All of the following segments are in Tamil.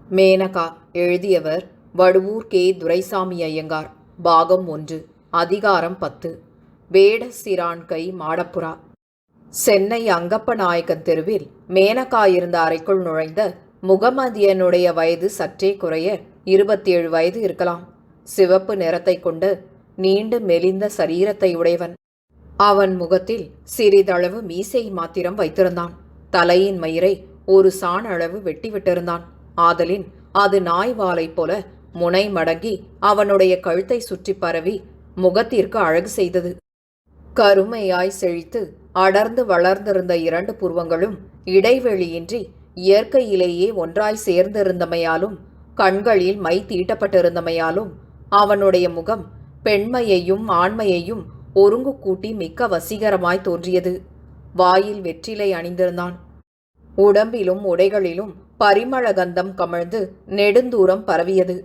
மேனகா. எழுதியவர் வடுவூர் கே. துரைசாமி ஐயங்கார். பாகம் 1. அதிகாரம் 10. வேடசிரான்கை மாடப்புறா. சென்னை அங்கப்பநாயக்கன் தெருவில் மேனகா இருந்த அறைக்குள் நுழைந்த முகமதியனுடைய வயது சற்றே குறைய 27 வயது இருக்கலாம். சிவப்பு நிறத்தை கொண்டு நீண்டு மெலிந்த சரீரத்தை உடையவன். அவன் முகத்தில் சிறிதளவு மீசை மாத்திரம் வைத்திருந்தான். தலையின் மயிரை ஒரு சாண் அளவு வெட்டிவிட்டிருந்தான். ஆதலின் அது நாய்வாலை போல முனை மடங்கி அவனுடைய கழுத்தை சுற்றி பரவி முகத்திற்கு அழகு செய்தது. கருமையாய் செழித்து அடர்ந்து வளர்ந்திருந்த 2 புருவங்களும் இடைவெளியின்றி இயற்கையிலேயே ஒன்றாய் சேர்ந்திருந்தமையாலும் கண்களில் மை தீட்டப்பட்டிருந்தமையாலும் அவனுடைய முகம் பெண்மையையும் ஆண்மையையும் ஒருங்கு கூட்டி மிக்க வசீகரமாய் தோன்றியது. வாயில் வெற்றிலை அணிந்திருந்தான். உடம்பிலும் உடைகளிலும் பரிமள கந்தம் கமழ்ந்து நெடுந்தூரம் பரவியது.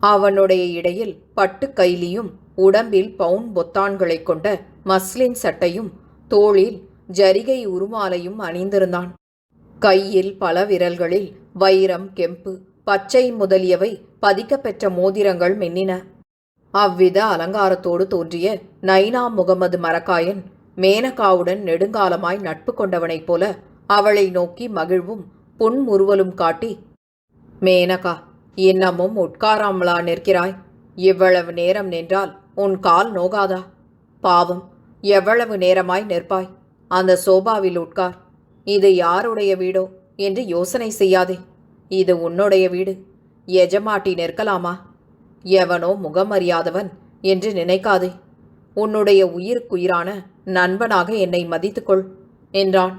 அவனுடைய இடையில் பட்டு கைலியும் உடம்பில் பவுன் பொத்தான்களைக் கொண்ட மஸ்லின் சட்டையும் தோளில் ஜரிகை உருமாலையும் அணிந்திருந்தான். கையில் பல விரல்களில் வைரம், கெம்பு, பச்சை முதலியவை பதிக்கப்பெற்ற மோதிரங்கள் மின்னின. அவ்வித அலங்காரத்தோடு தோன்றிய நைனா முகமது மரக்காயன் மேனகாவுடன் நெடுங்காலமாய் நட்பு கொண்டவனைப் போல அவளை நோக்கி மகிழ்வும் புன்முறுவலும் காட்டி, மேனகா, இன்னமும் உட்காராமலா நிற்கிறாய்? இவ்வளவு நேரம் நின்றால் உன் கால் நோகாதா? பாவம், எவ்வளவு நேரமாய் நிற்பாய்? அந்த சோபாவில் உட்கார். இது யாருடைய வீடோ என்று யோசனை செய்யாதே. இது உன்னுடைய வீடு. எஜமாட்டி நிற்கலாமா? எவனோ முகமறியாதவன் என்று நினைக்காதே. உன்னுடைய உயிருக்குயிரான நண்பனாக என்னை மதித்துக்கொள் என்றான்.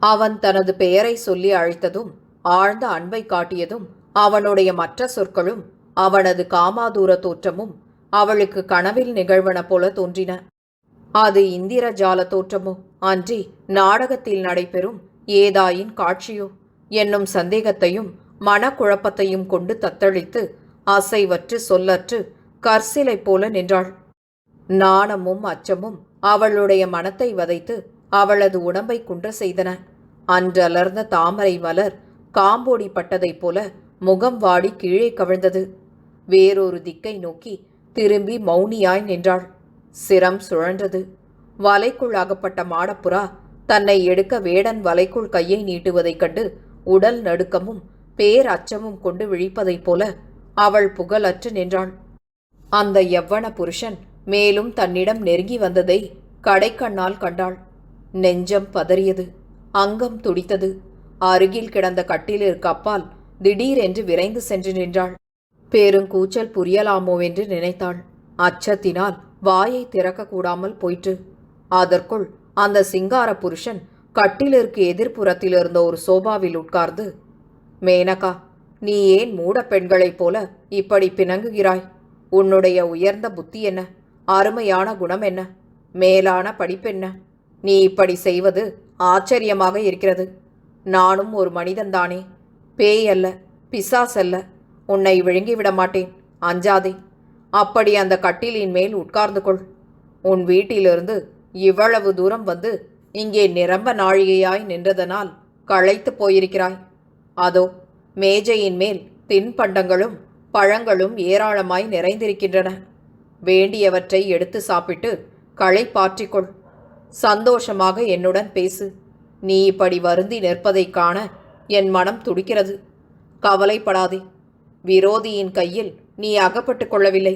அவன் தனது பெயரை சொல்லி அழைத்ததும் ஆழ்ந்த அன்பை காட்டியதும் அவனுடைய மற்ற சொற்களும் அவனது காமாதூர தோற்றமும் அவளுக்கு கனவில் நிகழ்வன போல தோன்றின. அது இந்திரஜால தோற்றமோ அன்றி நாடகத்தில் நடைபெறும் ஏதாயின் காட்சியோ என்னும் சந்தேகத்தையும் மனக்குழப்பத்தையும் கொண்டு தத்தளித்து அசைவற்று சொல்லற்று கற்சிலை போல நின்றாள். நாணமும் அச்சமும் அவளுடைய மனத்தை வதைத்து அவளது உடம்பை குன்ற செய்தன. அன்றலர்ந்த தாமரை மலர் காம்போடி பட்டதைப் போல முகம் வாடி கீழே கவிழ்ந்தது. வேறொரு திக்கை நோக்கி திரும்பி மௌனியாய் நின்றாள். சிரம் சுழன்றது. வலைக்குள் அகப்பட்ட மாடப்புறா தன்னை எடுக்க வேடன் வலைக்குள் கையை நீட்டுவதைக் கண்டு உடல் நடுக்கமும் பேரச்சமும் கொண்டு விழிப்பதைப் போல அவள் புகழற்று நின்றாள். அந்த யவ்வன புருஷன் மேலும் தன்னிடம் நெருங்கி வந்ததை கடைக்கண்ணால் கண்டாள். நெஞ்சம் பதறியது. அங்கம் துடித்தது. அருகில் கிடந்த கட்டிலிற்கு அப்பால் திடீரென்று விரைந்து சென்று நின்றாள். பெருங்கூச்சல் புரியலாமோவென்று நினைத்தாள். அச்சத்தினால் வாயை திறக்கக்கூடாமல் போயிற்று. அதற்குள் அந்த சிங்கார புருஷன் கட்டிலிற்கு எதிர்ப்புறத்தில் இருந்த ஒரு சோபாவில் உட்கார்ந்து, மேனகா, நீ ஏன் மூட பெண்களைப் போல இப்படி பிணங்குகிறாய்? உன்னுடைய உயர்ந்த புத்தி என்ன? அருமையான குணம் என்ன? மேலான படிப்பென்ன? நீ இப்படி செய்வது ஆச்சரியமாக இருக்கிறது. நானும் ஒரு மனிதன்தானே, பேய் அல்ல, பிசாசல்ல. உன்னை விழுங்கிவிட மாட்டேன், அஞ்சாதே. அப்படி அந்த கட்டிலின் மேல் உட்கார்ந்து கொள். உன் வீட்டிலிருந்து இவ்வளவு தூரம் வந்து இங்கே நிரம்ப நாழிகையாய் நின்றதனால் களைத்து போயிருக்கிறாய். அதோ மேஜையின் மேல் தின்பண்டங்களும் பழங்களும் ஏராளமாய் நிறைந்திருக்கின்றன. வேண்டியவற்றை எடுத்து சாப்பிட்டு களைப்பாற்றிக்கொள். சந்தோஷமாக என்னுடன் பேசு. நீ இப்படி வருந்தி நிற்பதைக் காண என் மனம் துடிக்கிறது. கவலைப்படாதே. விரோதியின் கையில் நீ அகப்பட்டு கொள்ளவில்லை.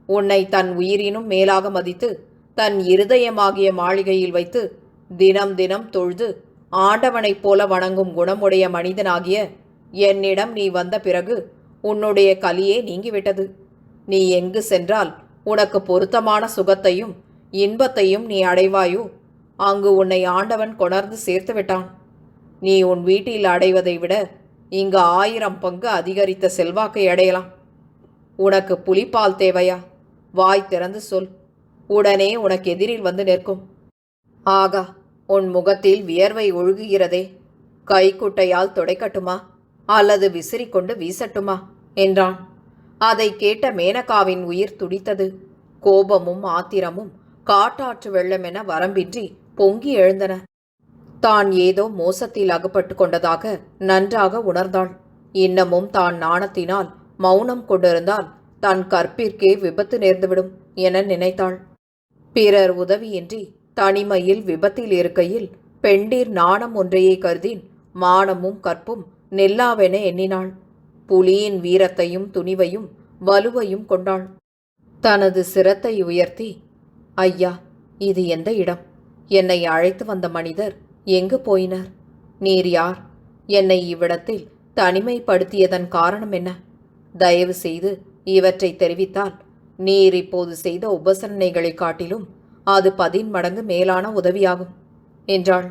உன்னை தன் உயிரினும் மேலாக மதித்து தன் இருதயமாகிய மாளிகையில் வைத்து தினம் தினம் தொழுது ஆண்டவனைப் போல வணங்கும் குணமுடைய மனிதனாகிய என்னிடம் நீ வந்த பிறகு உன்னுடைய கலியே நீங்கிவிட்டது. நீ எங்கு சென்றால் உனக்கு பொருத்தமான சுகத்தையும் இன்பத்தையும் நீ அடைவாயோ அங்கு உன்னை ஆண்டவன் கொணர்ந்து சேர்த்து விட்டான். நீ உன் வீட்டில் அடைவதை விட இங்கு 1000 பங்கு அதிகரித்த செல்வாக்கை அடையலாம். உனக்கு புலிப்பால் தேவையா? வாய் திறந்து சொல். உடனே உனக்கு எதிரில் வந்து நிற்கும். ஆகா, உன் முகத்தில் வியர்வை ஒழுகுகிறதே. கைக்குட்டையால் துடைக்கட்டுமா அல்லது விசிறிக்கொண்டு வீசட்டுமா என்றான். அதை கேட்ட மேனகாவின் உயிர் துடித்தது. கோபமும் ஆத்திரமும் காட்டாற்று வெள்ளமென வரம்பின்றி பொங்கி எழுந்தன. தான் ஏதோ மோசத்தில் அகப்பட்டு கொண்டதாக நன்றாக உணர்ந்தாள். இன்னமும் தான் நாணத்தினால் மௌனம் கொண்டிருந்தால் தன் கற்பிற்கே விபத்து நேர்ந்துவிடும் என நினைத்தாள். பிறர் உதவியின்றி தனிமையில் விபத்தில் இருக்கையில் பெண்டீர் நாணம் ஒன்றையே கருதின் மானமும் கற்பும் நில்லாவென எண்ணினாள். புலியின் வீரத்தையும் துணிவையும் வலுவையும் கொண்டாள். தனது சிரத்தை உயர்த்தி, ஐயா, இது எந்த இடம்? என்னை அழைத்து வந்த மனிதர் எங்கு போயினர்? நீர் யார்? என்னை இவ்விடத்தில் தனிமைப்படுத்தியதன் காரணம் என்ன? தயவு செய்து இவற்றை தெரிவித்தால் நீர் இப்போது செய்த உபசரணைகளை காட்டிலும் அது 10 மடங்கு மேலான உதவியாகும் என்றாள்.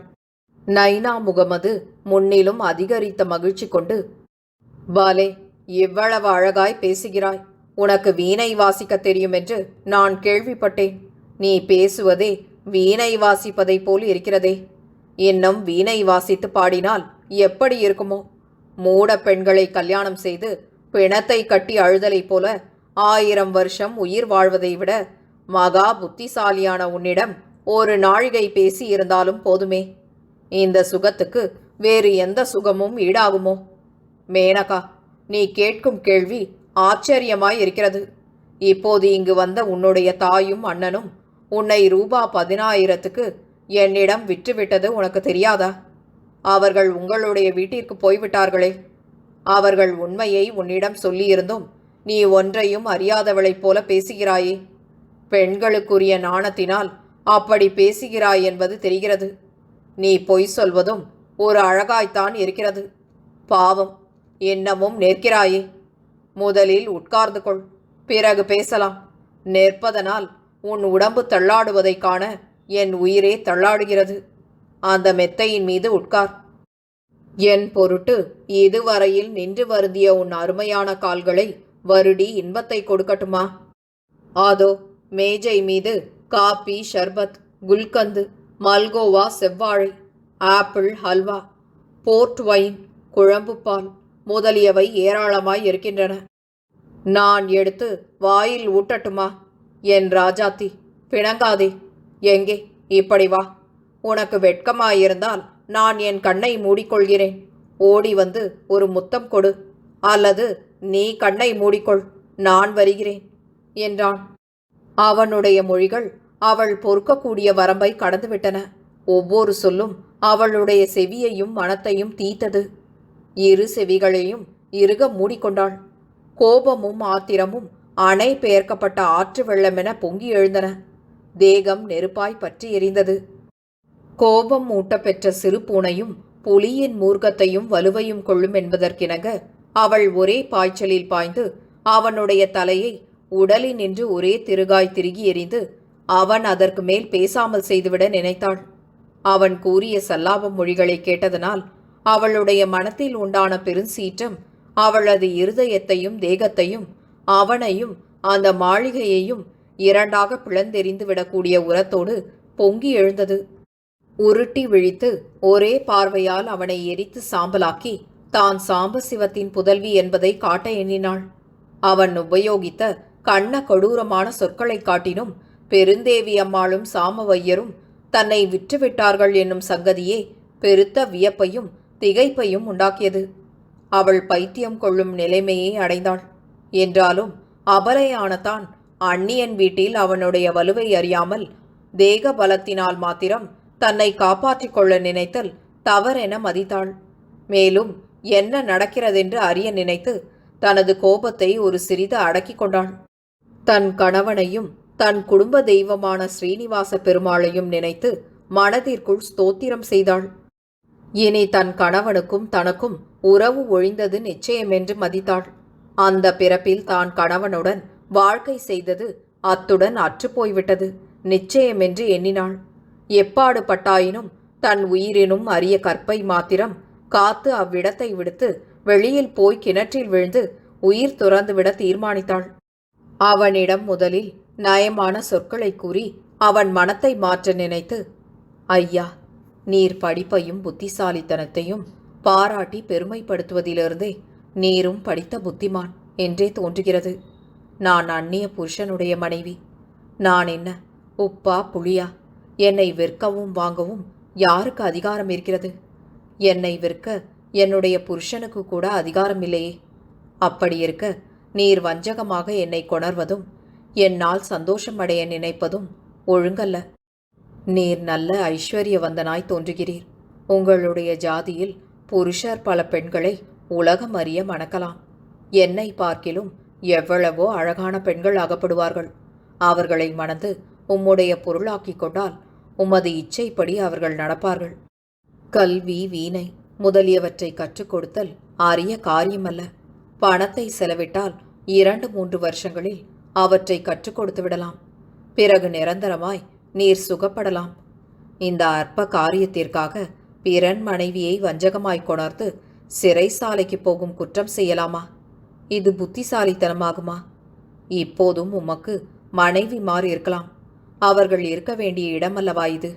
நைனா முகமது முன்னிலும் அதிகரித்த மகிழ்ச்சி கொண்டு, பாலே, இவ்வளவு அழகாய் பேசுகிறாய். உனக்கு வீணை வாசிக்க தெரியும் என்று நான் கேள்விப்பட்டேன். நீ பேசுவதே வீணை வாசிப்பதை போல் இருக்கிறதே. இன்னும் வீணை வாசித்து பாடினால் எப்படி இருக்குமோ? மூட பெண்களை கல்யாணம் செய்து பிணத்தை கட்டி அழுதலை போல 1000 வருஷம் உயிர் வாழ்வதை விட மகா புத்திசாலியான உன்னிடம் ஒரு நாழிகை பேசி இருந்தாலும் போதுமே. இந்த சுகத்துக்கு வேறு எந்த சுகமும் ஈடாகுமோ? மேனகா, நீ கேட்கும் கேள்வி ஆச்சரியமாய் இருக்கிறது. இப்போது இங்கு வந்த உன்னுடைய தாயும் அண்ணனும் உன்னை ரூபா 10,000க்கு என்னிடம் விற்றுவிட்டது உனக்கு தெரியாதா? அவர்கள் உங்களுடைய வீட்டிற்கு போய்விட்டார்களே. அவர்கள் உண்மையை உன்னிடம் சொல்லியிருந்தும் நீ ஒன்றையும் அறியாதவளைப் போல பேசுகிறாயே. பெண்களுக்குரிய நாணத்தினால் அப்படி பேசுகிறாய் என்பது தெரிகிறது. நீ பொய் சொல்வதும் ஒரு அழகாய்த்தான் இருக்கிறது. பாவம், இன்னமும் நிற்கிறாயே. முதலில் உட்கார்ந்து கொள், பிறகு பேசலாம். நிற்பதனால் உன் உடம்பு தள்ளாடுவதைக் காண என் உயிரே தள்ளாடுகிறது. அந்த மெத்தையின் மீது உட்கார். என் பொருட்டு இதுவரையில் நின்று வருந்திய உன் அருமையான கால்களை வருடி இன்பத்தை கொடுக்கட்டுமா? அதோ மேஜை மீது காப்பி, ஷர்பத், குல்கந்து, மல்கோவா, செவ்வாழை, ஆப்பிள் ஹல்வா, போர்ட் வைன், குழம்பு பால் முதலியவை ஏராளமாய் இருக்கின்றன. நான் எடுத்து வாயில் ஊட்டட்டுமா? என் ராஜாத்தி, பிணங்காதே. எங்கே, இப்படி வா. உனக்கு வெட்கமாயிருந்தால் நான் என் கண்ணை மூடிக்கொள்கிறேன். ஓடி வந்து ஒரு முத்தம் கொடு. அல்லது நீ கண்ணை மூடிக்கொள், நான் வருகிறேன் என்றான். அவனுடைய மொழிகள் அவள் பொறுக்கக்கூடிய வரம்பை கடந்துவிட்டன. ஒவ்வொரு சொல்லும் அவளுடைய செவியையும் மனத்தையும் தீத்தது. இரு செவிகளையும் இறுக மூடிக்கொண்டாள். கோபமும் ஆத்திரமும் அணை பெயர்க்கப்பட்ட ஆற்று வெள்ளமென பொங்கி எழுந்தன. தேகம் நெருப்பாய் பற்றி எரிந்தது. கோபம் ஊட்டப்பெற்ற சிறு பூனையும் புலியின் மூர்க்கத்தையும் வலுவையும் கொள்ளும் என்பதற்கிணங்க அவள் ஒரே பாய்ச்சலில் பாய்ந்து அவனுடைய தலையை உடலினின்று ஒரே திருகாய் திருகி எறிந்து அவன் அதற்கு மேல் பேசாமல் செய்துவிட நினைத்தாள். அவன் கூறிய சல்லாப மொழிகளை கேட்டதனால் அவளுடைய மனத்தில் உண்டான பெருஞ்சீற்றம் அவளது இருதயத்தையும் தேகத்தையும் அவனையும் அந்த மாளிகையையும் இரண்டாக பிளந்தெறிந்து விடக்கூடிய உரத்தோடு பொங்கி எழுந்தது. உருட்டி விழித்து ஒரே பார்வையால் அவனை எரித்து சாம்பலாக்கி தான் சாம்பசிவத்தின் புதல்வி என்பதை காட்ட எண்ணினாள். அவன் உபயோகித்த கண்ண கொடூரமான சொற்களை காட்டினும் பெருந்தேவி அம்மாளும் சாமவையரும் தன்னை விற்றுவிட்டார்கள் என்னும் சங்கதியே பெருத்த வியப்பையும் திகைப்பையும் உண்டாக்கியது. அவள் பைத்தியம் கொள்ளும் நிலைமையை அடைந்தாள். என்றாலும் அபலையான தான் அந்நியன் வீட்டில் அவனுடைய வலுவை அறியாமல் தேக பலத்தினால் மாத்திரம் தன்னை காப்பாற்றிக் கொள்ள நினைத்தல் தவறென மதித்தாள். மேலும் என்ன நடக்கிறதென்று அறிய நினைத்து தனது கோபத்தை ஒரு சிறிது அடக்கிக் கொண்டாள். தன் கணவனையும் தன் குடும்ப தெய்வமான ஸ்ரீனிவாச பெருமாளையும் நினைத்து மனதிற்குள் ஸ்தோத்திரம் செய்தாள். இனி தன் கணவனுக்கும் தனக்கும் உறவு ஒழிந்தது நிச்சயமென்று மதித்தாள். அந்த பிறப்பில் தான் கணவனுடன் வாழ்க்கை செய்தது அத்துடன் அற்றுப்போய்விட்டது நிச்சயமென்று எண்ணினாள். எப்பாடுபட்டாயினும் தன் உயிரினும் அரிய கற்பை மாத்திரம் காத்து அவ்விடத்தை விடுத்து வெளியில் போய் கிணற்றில் விழுந்து உயிர் துறந்துவிட தீர்மானித்தாள். அவனிடம் முதலில் நயமான சொற்களை கூறி அவன் மனத்தை மாற்ற நினைத்து, ஐயா, நீர் படிப்பையும் புத்திசாலித்தனத்தையும் பாராட்டி பெருமைப்படுத்துவதிலிருந்தே நீரும் படித்த புத்திமான் என்றே தோன்றுகிறது. நான் அந்நிய புருஷனுடைய மனைவி. நான் என்ன உப்பா புளியா? என்னை விற்கவும் வாங்கவும் யாருக்கு அதிகாரம் இருக்கிறது? என்னை விற்க என்னுடைய புருஷனுக்கு கூட அதிகாரம் இல்லையே. அப்படி இருக்க நீர் வஞ்சகமாக என்னை கொணர்வதும் என்னால் சந்தோஷமடைய நினைப்பதும் ஒழுங்கல்ல. நீர் நல்ல ஐஸ்வர்யவந்தனாய் தோன்றுகிறீர். உங்களுடைய ஜாதியில் புருஷர் பல பெண்களை உலகம் அறிய மணக்கலாம். என்னை பார்க்கிலும் எவ்வளவோ அழகான பெண்கள் அகப்படுவார்கள். அவர்களை மணந்து உம்முடைய பொருளாக்கிக் கொண்டால் உமது இச்சைப்படி அவர்கள் நடப்பார்கள். கல்வி, வீணை முதலியவற்றை கற்றுக் கொடுத்தல் அரிய காரியமல்ல. பணத்தை செலவிட்டால் 2-3 வருஷங்களில் அவற்றை கற்றுக் கொடுத்து விடலாம். பிறகு நிரந்தரமாய் நீர் சுகப்படலாம். இந்த அற்ப காரியத்திற்காக பிறன் மனைவியை வஞ்சகமாய் கொணர்ந்து சிறைசாலைக்கு போகும் குற்றம் செய்யலாமா? இது புத்திசாலித்தனமாகுமா? இப்போதும் உமக்கு மனைவிமார் இருக்கலாம். அவர்கள் இருக்க வேண்டிய இடமல்லவா இது?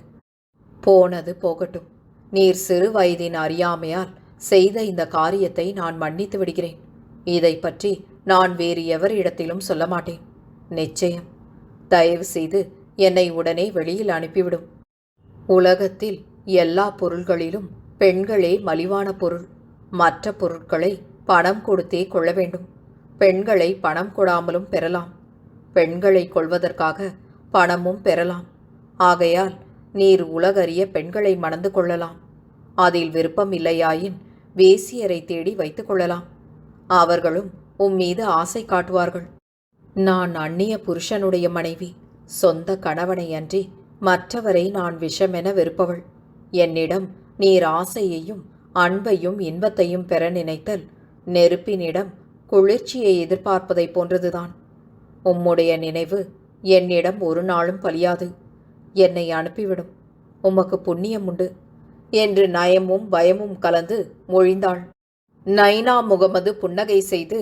போனது போகட்டும். நீர் சிறு வயதின் அறியாமையால் செய்த இந்த காரியத்தை நான் மன்னித்து விடுகிறேன். இதை பற்றி நான் வேறு எவரிடத்திலும் சொல்ல மாட்டேன். நிச்சயம். தயவு செய்து என்னை உடனே வெளியில் அனுப்பிவிடும். உலகத்தில் எல்லா பொருள்களிலும் பெண்களே மலிவான பொருள். மற்ற பொருட்களை பணம் கொடுத்தே கொள்ள வேண்டும். பெண்களை பணம் கொடாமலும் பெறலாம். பெண்களை கொள்வதற்காக பணமும் பெறலாம். ஆகையால் நீர் உலகறிய பெண்களை மணந்து கொள்ளலாம். அதில் விருப்பம் இல்லையாயின் வேசியரை தேடி வைத்துக் கொள்ளலாம். அவர்களும் உம்மீது ஆசை காட்டுவார்கள். நான் அந்நிய புருஷனுடைய மனைவி. சொந்த கணவனை அன்றி மற்றவரை நான் விஷமென வெறுப்பவள். என்னிடம் நீர் ஆசையையும் அன்பையும் இன்பத்தையும் பெற நினைத்தல் நெருப்பினிடம் குளிர்ச்சியை எதிர்பார்ப்பதைப் போன்றதுதான். உம்முடைய நினைவு என்னிடம் ஒரு நாளும் பலியாது. என்னை அனுப்பிவிடும். உமக்கு புண்ணியம் உண்டு என்று நயமும் பயமும் கலந்து மொழிந்தாள். நைனா முகமது புன்னகை செய்து,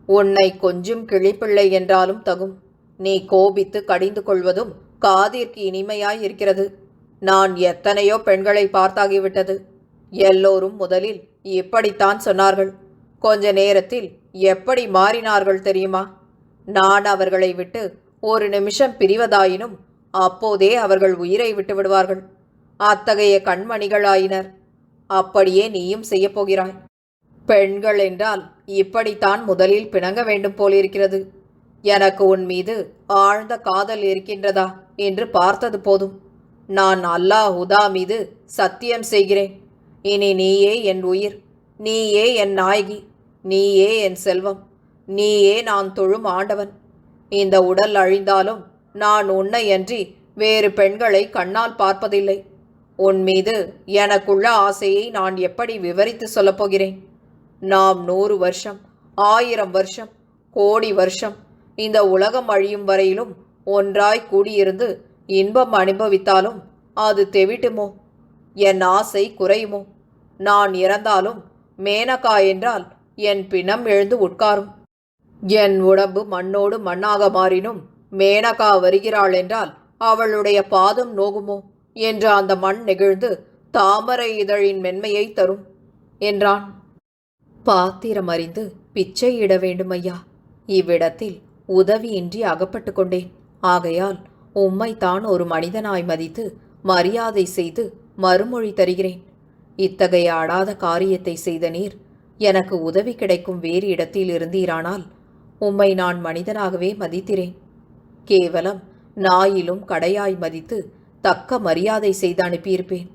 உன்னை கொஞ்சம் கிளிப்பிள்ளை என்றாலும் தகும். நீ கோபித்து கடிந்து கொள்வதும் காதிற்கு இனிமையாயிருக்கிறது. நான் எத்தனையோ பெண்களை பார்த்தாகிவிட்டது. எல்லோரும் முதலில் இப்படித்தான் சொன்னார்கள். கொஞ்ச நேரத்தில் எப்படி மாறினார்கள் தெரியுமா? நான் அவர்களை விட்டு ஒரு நிமிஷம் பிரிவதாயினும் அப்போதே அவர்கள் உயிரை விட்டு விடுவார்கள். அத்தகைய கண்மணிகளாயினர். அப்படியே நீயும் செய்யப்போகிறாய். பெண்கள் என்றால் இப்படித்தான் முதலில் பிணங்க வேண்டும் போலிருக்கிறது. எனக்கு உன் மீது ஆழ்ந்த காதல் இருக்கின்றதா என்று பார்த்தது போதும். நான் அல்லாஹுதா மீது சத்தியம் செய்கிறேன். இனி நீயே என் உயிர், நீயே என் நாயகி, நீயே என் செல்வம், நீயே நான் தொழும் ஆண்டவன். இந்த உடல் அழிந்தாலும் நான் உன்னையன்றி வேறு பெண்களை கண்ணால் பார்ப்பதில்லை. உன் மீது எனக்குள்ள ஆசையை நான் எப்படி விவரித்து சொல்லப்போகிறேன்? நாம் 100 வருஷம், 1000 வருஷம், கோடி வருஷம் இந்த உலகம் அழியும் வரையிலும் ஒன்றாய் கூடியிருந்து இன்பம் அனுபவித்தாலும் அது தெவிட்டுமோ? என் ஆசை குறையுமோ? நான் இறந்தாலும் மேனகா என்றால் என் பிணம் எழுந்து உட்காரும். என் உடம்பு மண்ணோடு மண்ணாக மாறினும் மேனகா வருகிறாள் என்றால் அவளுடைய பாதம் நோகுமோ என்று அந்த மண் நெகிழ்ந்து தாமரை இதழின் மென்மையை தரும் என்றான். பாத்திரம் அறிந்து பிச்சை இட வேண்டும் ஐயா. இவ்விடத்தில் உதவியின்றி அகப்பட்டு கொண்டேன். ஆகையால் உம்மைத்தான் ஒரு மனிதனாய் மதித்து மரியாதை செய்து மறுமொழி தருகிறேன். இத்தகைய அடாத காரியத்தை செய்த நீர் எனக்கு உதவி கிடைக்கும் வேறு இடத்தில் இருந்தீரானால் உம்மை நான் மனிதனாகவே மதிக்கிறேன். கேவலம் நாயிலும் கடையாய் மதித்து தக்க மரியாதை செய்து அனுப்பியிருப்பேன்.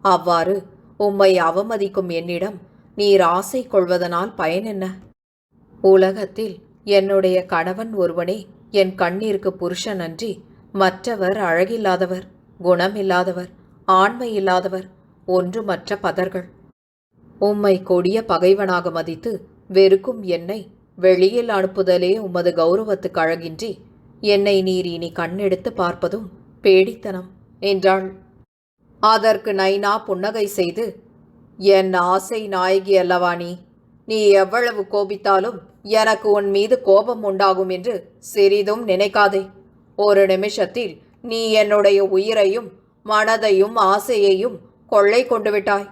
அவ்வாறு உம்மை அவமதிக்கும் என்னிடம் நீர் ஆசை கொள்வதனால் பயன் என்ன? உலகத்தில் என்னுடைய கணவன் ஒருவனே என் கண்ணிற்கு புருஷன் அன்றி மற்றவர் அழகில்லாதவர், குணமில்லாதவர், ஆண்மை இல்லாதவர், ஒன்றுமற்ற பதர்கள். உம்மை கொடிய பகைவனாக மதித்து வெறுக்கும் என்னை வெளியில் அனுப்புதலே உமது கௌரவத்துக்கு அழகின்றி என்னை நீர் இனி கண்ணெடுத்து பார்ப்பதும் பேடித்தனம் என்றாள். அதற்கு நைனா புன்னகை செய்து, என் ஆசை நாயகி அல்லவா நீ? நீ எவ்வளவு கோபித்தாலும் எனக்கு உன் மீது கோபம் உண்டாகும் என்று சிறிதும் நினைக்காதே. ஒரு நிமிஷத்தில் நீ என்னுடைய உயிரையும் மனதையும் ஆசையையும் கொள்ளை கொண்டு விட்டாய்.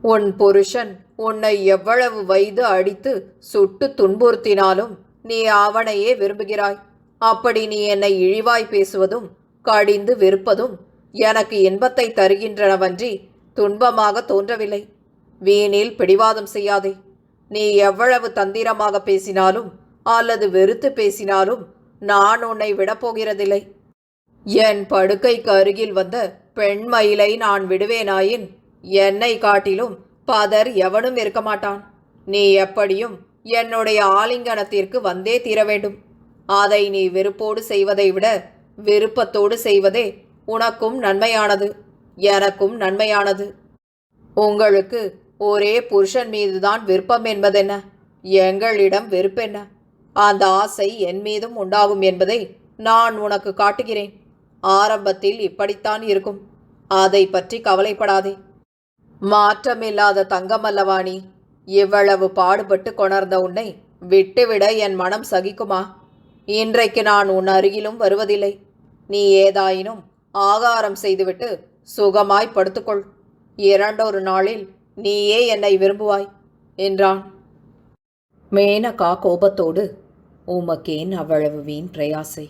உன் புருஷன் உன்னை எவ்வளவு வைது அடித்து சுட்டு துன்புறுத்தினாலும் நீ அவனையே விரும்புகிறாய். அப்படி நீ என்னை இழிவாய் பேசுவதும் கடிந்து வெறுப்பதும் எனக்கு இன்பத்தை தருகின்றனவன்றி துன்பமாக தோன்றவில்லை. வீணில் பிடிவாதம் செய்யாதே. நீ எவ்வளவு தந்திரமாக பேசினாலும் அல்லது வெறுத்து பேசினாலும் நான் உன்னை விடப்போகிறதில்லை. என் படுக்கைக்கு அருகில் வந்த பெண் மயிலை நான் விடுவேனாயின் என்னை காட்டிலும் பதர் எவனும் இருக்க மாட்டான். நீ எப்படியும் என்னுடைய ஆலிங்கனத்திற்கு வந்தே தீர வேண்டும். அதை நீ வெறுப்போடு செய்வதை விட விருப்பத்தோடு செய்வதே உனக்கும் நன்மையானது, எனக்கும் நன்மையானது. உங்களுக்கு ஒரே புருஷன் மீதுதான் விருப்பம் என்பதென்ன? எங்களிடம் வெறுப்பென்ன? அந்த ஆசை என் மீதும் உண்டாகும் என்பதை நான் உனக்கு காட்டுகிறேன். ஆரம்பத்தில் இப்படித்தான் இருக்கும். அதை பற்றி கவலைப்படாதே. மாற்றமில்லாத தங்கமல்லவா நீ? இவ்வளவு பாடுபட்டு கொணர்ந்த உன்னை விட்டுவிட என் மனம் சகிக்குமா? இன்றைக்கு நான் உன் அருகிலும் வருவதில்லை. நீ ஏதாயினும் ஆகாரம் செய்துவிட்டு சுகமாய் படுத்துக்கொள். 2 நாளில் நீயே என்னை விரும்புவாய் என்றான். மேனகா கோபத்தோடு, உமக்கேன் அவ்வளவு வீண் பிரயாசை?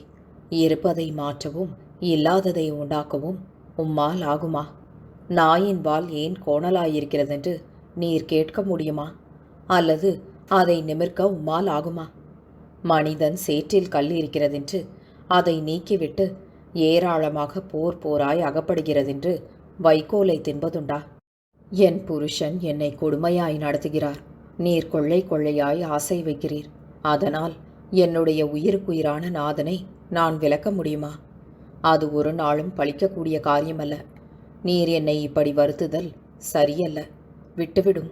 இருப்பதை மாற்றவும் இல்லாததை உண்டாக்கவும் உம்மால் ஆகுமா? நாயின் வால் ஏன் கோணலாயிருக்கிறதென்று நீர் கேட்க முடியுமா? அல்லது அதை நிமிர்க்க உம்மால் ஆகுமா? மனிதன் சேற்றில் கல் இருக்கிறதென்று அதை நீக்கிவிட்டு ஏராளமாக போராய் அகப்படுகிறதென்று வைக்கோலை தின்பதுண்டா? என் புருஷன் என்னை கொடுமையாய் நடத்துகிறார். நீர் கொள்ளை கொள்ளையாய் ஆசை வைக்கிறீர். அதனால் என்னுடைய உயிருக்குயிரான நாதனை நான் விலக்க முடியுமா? அது ஒரு நாளும் பழிக்கக்கூடிய காரியமல்ல. நீர் என்னை இப்படி வருத்துதல் சரியல்ல. விட்டுவிடும்.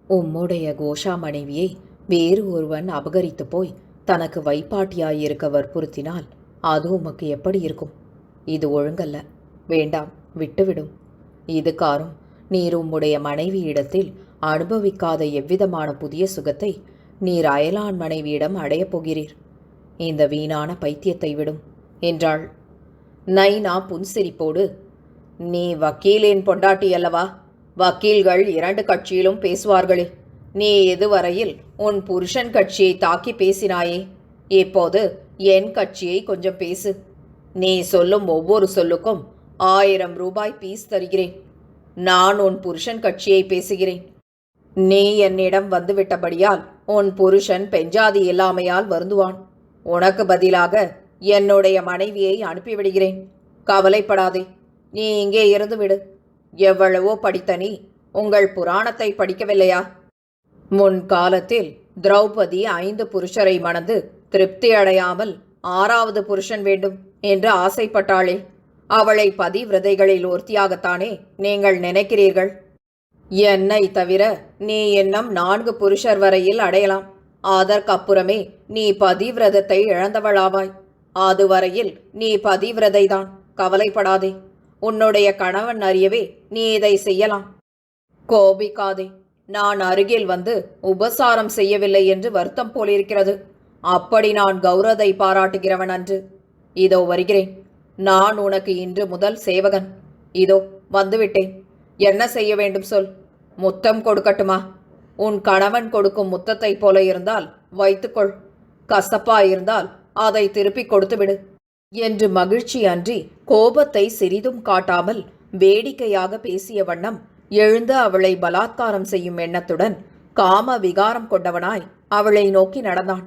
உம்முடைய கோஷா மனைவியை வேறு ஒருவன் அபகரித்து போய் தனக்கு வைப்பாட்டியாயிருக்க வற்புறுத்தினால் அது உமக்கு எப்படி இருக்கும்? இது ஒழுங்கல்ல. வேண்டாம், விட்டுவிடும். இதுகாரும் நீர் உம்முடைய மனைவியிடத்தில் அனுபவிக்காத எவ்விதமான புதிய சுகத்தை நீர் அயலான் மனைவியிடம் அடையப் போகிறீர். இந்த வீணான பைத்தியத்தை விடும் என்றாள். நைனா புன்சிரிப்போடு, நீ வக்கீலின் பொண்டாட்டி அல்லவா? வக்கீல்கள் 2 கட்சியிலும் பேசுவார்களே. நீ இதுவரையில் உன் புருஷன் கட்சியை தாக்கி பேசினாயே. இப்போது என் கட்சியை கொஞ்சம் பேசு. நீ சொல்லும் ஒவ்வொரு சொல்லுக்கும் 1000 ரூபாய் பீஸ் தருகிறேன். நான் உன் புருஷன் கட்சியை பேசுகிறேன். நீ என்னிடம் வந்துவிட்டபடியால் உன் புருஷன் பெஞ்சாதி இல்லாமையால் வருந்துவான். உனக்கு பதிலாக என்னுடைய மனைவியை அனுப்பிவிடுகிறேன். கவலைப்படாதே. நீ இங்கே இருந்து விடு. எவ்வளவோ படித்த நீ உங்கள் புராணத்தை படிக்கவில்லையா? முன்காலத்தில் திரௌபதி 5 புருஷரை மணந்து திருப்தி அடையாமல் 6வது புருஷன் வேண்டும் என்று ஆசைப்பட்டாளே. அவளை பதிவிரதைகளில் ஒருத்தியாகத்தானே நீங்கள் நினைக்கிறீர்கள்? என்னை தவிர நீ இன்னும் 4 புருஷர் வரையில் அடையலாம். அதற்கப்புறமே நீ பதிவிரதத்தை இழந்தவளாவாய். அதுவரையில் நீ பதிவிரதைதான். கவலைப்படாதே. உன்னுடைய கணவன் அறியவே நீ இதை செய்யலாம். கோபிக்காதே. நான் அருகில் வந்து உபசாரம் செய்யவில்லை என்று வருத்தம் போலிருக்கிறது. அப்படி நான் கௌரதை பாராட்டுகிறவன் அன்று. இதோ வருகிறேன். நான் உனக்கு இன்று முதல் சேவகன். இதோ வந்துவிட்டேன். என்ன செய்ய வேண்டும் சொல். முத்தம் கொடுக்கட்டுமா? உன் கணவன் கொடுக்கும் முத்தத்தை போல இருந்தால் வைத்துக்கொள். கசப்பாயிருந்தால் அதை திருப்பி கொடுத்துவிடு என்று மகிழ்ச்சி அன்றி கோபத்தை சிறிதும் காட்டாமல் வேடிக்கையாக பேசிய வண்ணம் எழுந்து அவளை பலாத்காரம் செய்யும் எண்ணத்துடன் காம விகாரம் கொண்டவனாய் அவளை நோக்கி நடந்தான்.